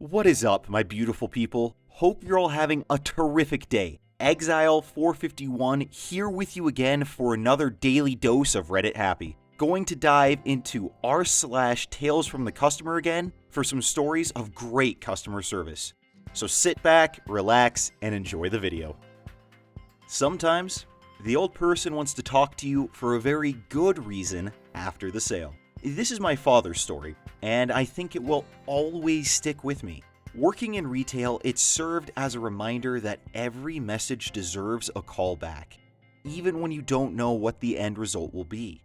What is up, my beautiful people? Hope you're all having a terrific day. Exile451 here with you again for another daily dose of Reddit Happy. Going to dive into r/Tales from the Customer again for some stories of great customer service. So sit back, relax, and enjoy the video. Sometimes, the old person wants to talk to you for a very good reason after the sale. This is my father's story, and I think it will always stick with me. Working in retail, it served as a reminder that every message deserves a call back, even when you don't know what the end result will be.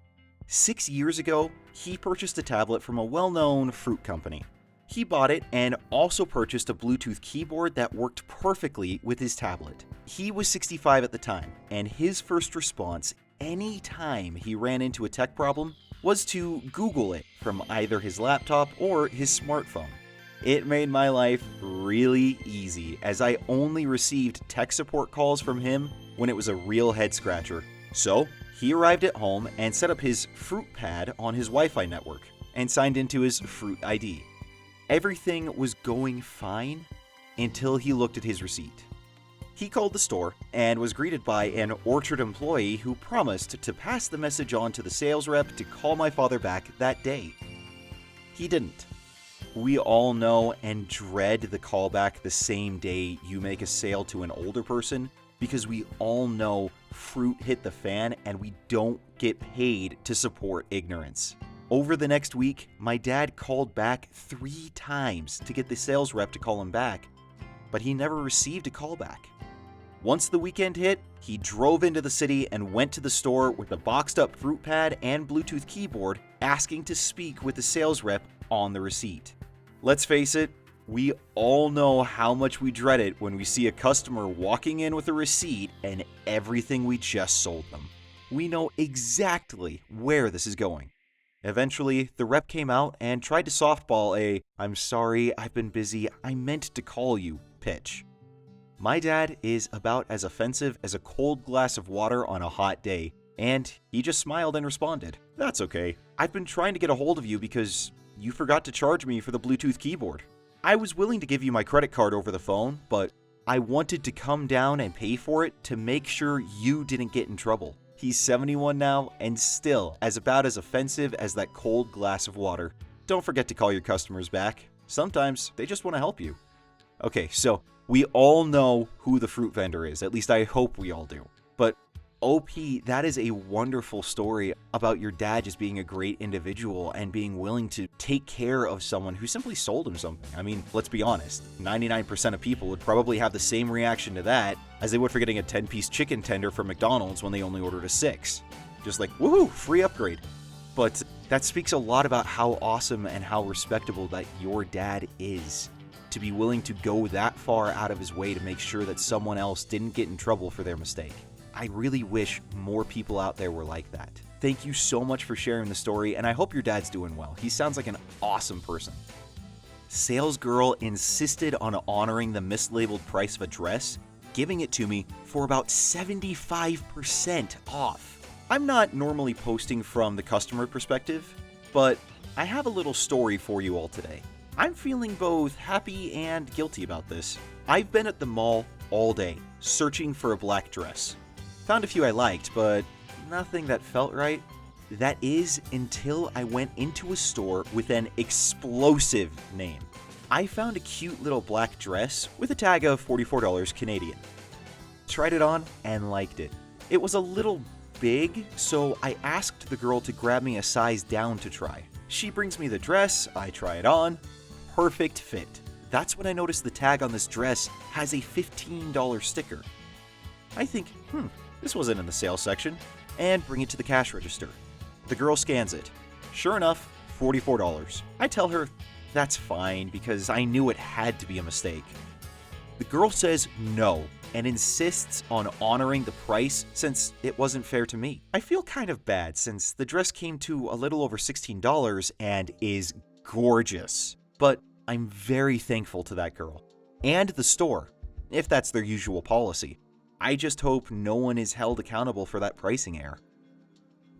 6 years ago, he purchased a tablet from a well-known fruit company. He bought it and also purchased a Bluetooth keyboard that worked perfectly with his tablet. He was 65 at the time, and his first response anytime he ran into a tech problem was to Google it from either his laptop or his smartphone. It made my life really easy, as I only received tech support calls from him when it was a real head scratcher. So, he arrived at home and set up his Fruit Pad on his Wi-Fi network and signed into his Fruit ID. Everything was going fine until he looked at his receipt. He called the store and was greeted by an Orchard employee who promised to pass the message on to the sales rep to call my father back that day. He didn't. We all know and dread the callback the same day you make a sale to an older person, because we all know fruit hit the fan and we don't get paid to support ignorance. Over the next week, my dad called back 3 times to get the sales rep to call him back, but he never received a callback. Once the weekend hit, he drove into the city and went to the store with a boxed up Fruit Pad and Bluetooth keyboard, asking to speak with the sales rep on the receipt. Let's face it, we all know how much we dread it when we see a customer walking in with a receipt and everything we just sold them. We know exactly where this is going. Eventually, the rep came out and tried to softball a "I'm sorry, I've been busy, I meant to call you" pitch. My dad is about as offensive as a cold glass of water on a hot day, and he just smiled and responded, "That's okay. I've been trying to get a hold of you because you forgot to charge me for the Bluetooth keyboard. I was willing to give you my credit card over the phone, but I wanted to come down and pay for it to make sure you didn't get in trouble." He's 71 now and still about as offensive as that cold glass of water. Don't forget to call your customers back. Sometimes they just want to help you. Okay, so we all know who the fruit vendor is. At least I hope we all do. But OP, that is a wonderful story about your dad just being a great individual and being willing to take care of someone who simply sold him something. I mean, let's be honest, 99% of people would probably have the same reaction to that as they would for getting a 10-piece chicken tender from McDonald's when they only ordered a 6. Just like, woohoo, free upgrade. But that speaks a lot about how awesome and how respectable that your dad is, to be willing to go that far out of his way to make sure that someone else didn't get in trouble for their mistake. I really wish more people out there were like that. Thank you so much for sharing the story, and I hope your dad's doing well. He sounds like an awesome person. Sales girl insisted on honoring the mislabeled price of a dress, giving it to me for about 75% off. I'm not normally posting from the customer perspective, but I have a little story for you all today. I'm feeling both happy and guilty about this. I've been at the mall all day, searching for a black dress. Found a few I liked, but nothing that felt right. That is until I went into a store with an explosive name. I found a cute little black dress with a tag of $44 Canadian. Tried it on and liked it. It was a little big, so I asked the girl to grab me a size down to try. She brings me the dress, I try it on. Perfect fit. That's when I noticed the tag on this dress has a $15 sticker. I think, this wasn't in the sales section, and bring it to the cash register. The girl scans it. Sure enough, $44. I tell her that's fine because I knew it had to be a mistake. The girl says no and insists on honoring the price since it wasn't fair to me. I feel kind of bad since the dress came to a little over $16 and is gorgeous. But I'm very thankful to that girl. And the store, if that's their usual policy. I just hope no one is held accountable for that pricing error.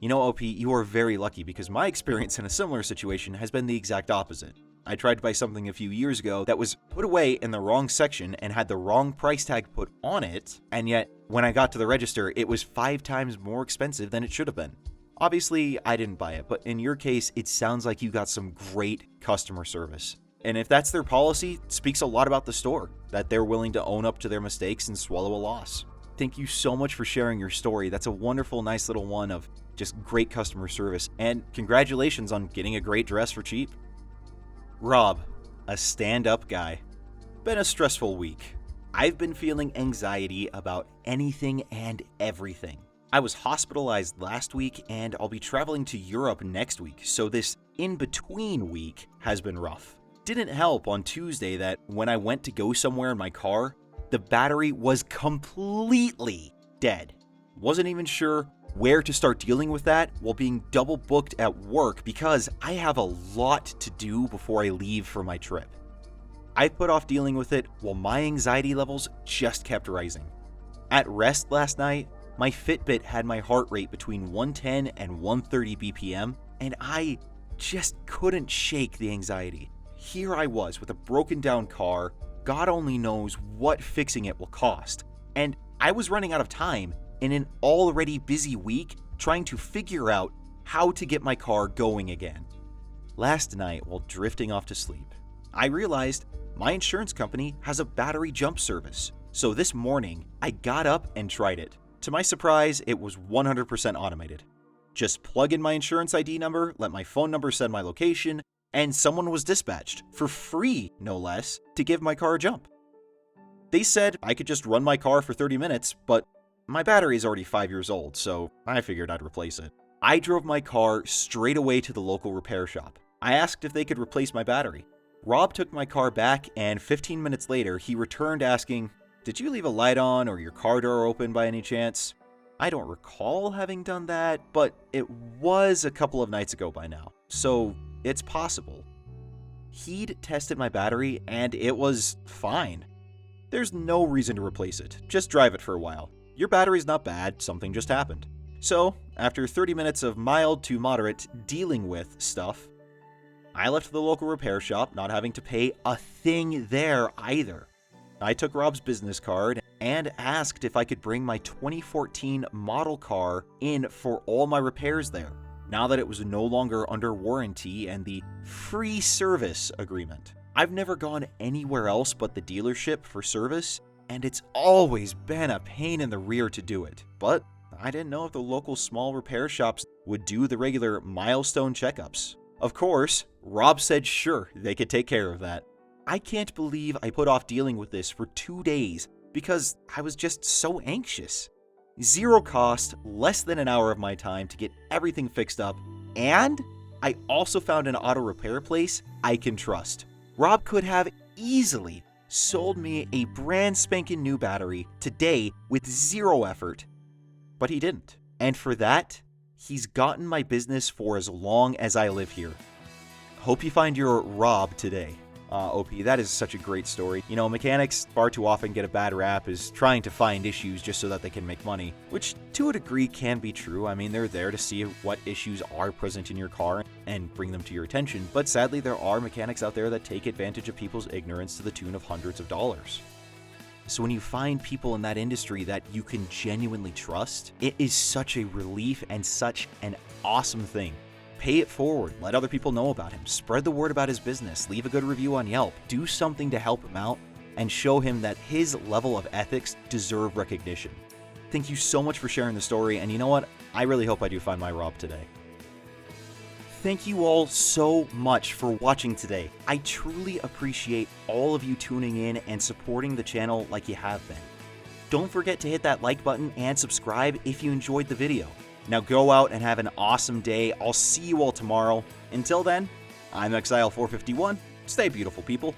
You know, OP, you are very lucky because my experience in a similar situation has been the exact opposite. I tried to buy something a few years ago that was put away in the wrong section and had the wrong price tag put on it, and yet when I got to the register, it was 5 times more expensive than it should have been. Obviously, I didn't buy it, but in your case, it sounds like you got some great customer service. And if that's their policy, it speaks a lot about the store, that they're willing to own up to their mistakes and swallow a loss. Thank you so much for sharing your story. That's a wonderful, nice little one of just great customer service, and congratulations on getting a great dress for cheap. Rob, a stand-up guy. Been a stressful week. I've been feeling anxiety about anything and everything. I was hospitalized last week, and I'll be traveling to Europe next week, so this in-between week has been rough. Didn't help on Tuesday that when I went to go somewhere in my car, the battery was completely dead. Wasn't even sure where to start dealing with that while being double booked at work because I have a lot to do before I leave for my trip. I put off dealing with it while my anxiety levels just kept rising. At rest last night, my Fitbit had my heart rate between 110 and 130 BPM, and I just couldn't shake the anxiety. Here I was with a broken down car, God only knows what fixing it will cost, and I was running out of time in an already busy week trying to figure out how to get my car going again. Last night, while drifting off to sleep, I realized my insurance company has a battery jump service, so this morning I got up and tried it. To my surprise, it was 100% automated. Just plug in my insurance ID number, let my phone number send my location, and someone was dispatched, for free no less, to give my car a jump. They said I could just run my car for 30 minutes, but my battery is already 5 years old, so I figured I'd replace it. I drove my car straight away to the local repair shop. I asked if they could replace my battery. Rob took my car back, and 15 minutes later, he returned asking, "Did you leave a light on or your car door open by any chance?" I don't recall having done that, but it was a couple of nights ago by now, so it's possible. He'd tested my battery, and it was fine. There's no reason to replace it. Just drive it for a while. Your battery's not bad, something just happened. So, after 30 minutes of mild to moderate dealing with stuff, I left the local repair shop, not having to pay a thing there either. I took Rob's business card and asked if I could bring my 2014 model car in for all my repairs there, now that it was no longer under warranty and the free service agreement. I've never gone anywhere else but the dealership for service, and it's always been a pain in the rear to do it. But I didn't know if the local small repair shops would do the regular milestone checkups. Of course, Rob said sure, they could take care of that. I can't believe I put off dealing with this for 2 days because I was just so anxious. Zero cost, less than an hour of my time to get everything fixed up, and I also found an auto repair place I can trust. Rob could have easily sold me a brand spanking new battery today with zero effort, but he didn't. And for that, he's gotten my business for as long as I live here. Hope you find your Rob today. OP, that is such a great story. You know, mechanics far too often get a bad rap as trying to find issues just so that they can make money, which to a degree can be true. I mean, they're there to see what issues are present in your car and bring them to your attention, but sadly there are mechanics out there that take advantage of people's ignorance to the tune of hundreds of dollars. So when you find people in that industry that you can genuinely trust, it is such a relief and such an awesome thing. Pay it forward, let other people know about him, spread the word about his business, leave a good review on Yelp, do something to help him out, and show him that his level of ethics deserve recognition. Thank you so much for sharing the story, and you know what? I really hope I do find my Rob today. Thank you all so much for watching today. I truly appreciate all of you tuning in and supporting the channel like you have been. Don't forget to hit that like button and subscribe if you enjoyed the video. Now go out and have an awesome day. I'll see you all tomorrow. Until then, I'm Exile451. Stay beautiful, people.